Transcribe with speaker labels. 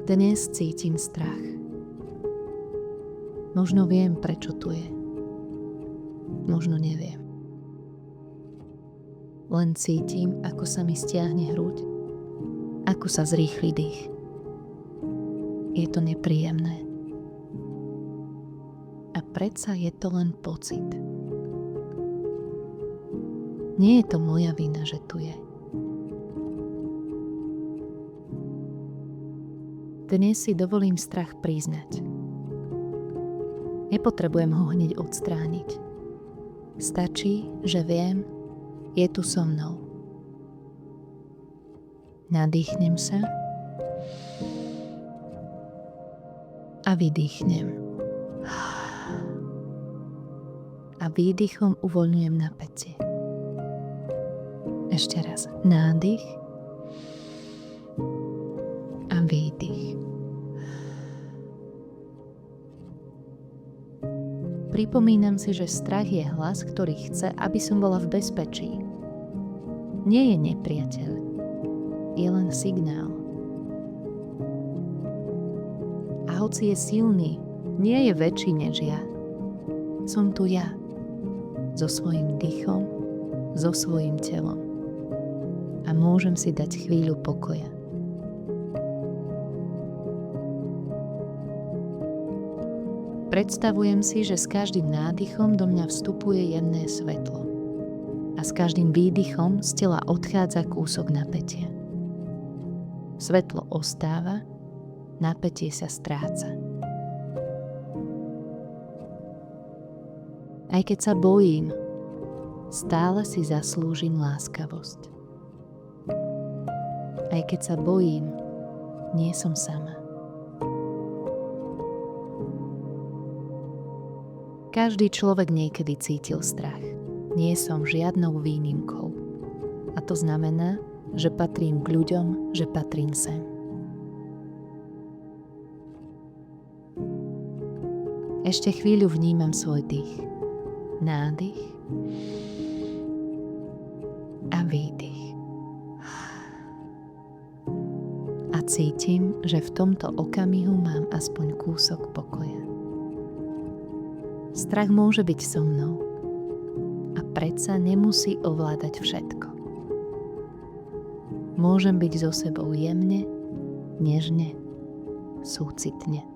Speaker 1: Dnes cítim strach. Možno viem, prečo tu je. Možno neviem. Len cítim, ako sa mi stiahne hruď, ako sa zrýchli dých. Je to nepríjemné. A predsa je to len pocit. Nie je to moja vina, že tu je. Dnes si dovolím strach priznať. Nepotrebujem ho hneď odstrániť. Stačí, že viem, je tu so mnou. Nadýchnem sa a vydýchnem. A výdychom uvoľňujem napätie. Ešte raz. Nádych a výdych. Pripomínam si, že strach je hlas, ktorý chce, aby som bola v bezpečí. Nie je nepriateľ. Je len signál. A hoci je silný, nie je väčší než ja. Som tu ja. So svojím dýchom, so svojím telom. A môžem si dať chvíľu pokoja. Predstavujem si, že s každým nádychom do mňa vstupuje jemné svetlo a s každým výdychom z tela odchádza kúsok napätia. Svetlo ostáva, napätie sa stráca. Aj keď sa bojím, stále si zaslúžim láskavosť. Aj keď sa bojím, nie som sama. Každý človek niekedy cítil strach. Nie som žiadnou výnimkou. A to znamená, že patrím k ľuďom, že patrím sem. Ešte chvíľu vnímam svoj dých. Nádych a výdych. A cítim, že v tomto okamihu mám aspoň kúsok pokoja. Strach môže byť so mnou a predsa nemusí ovládať všetko. Môžem byť so sebou jemne, nežne, súcitne.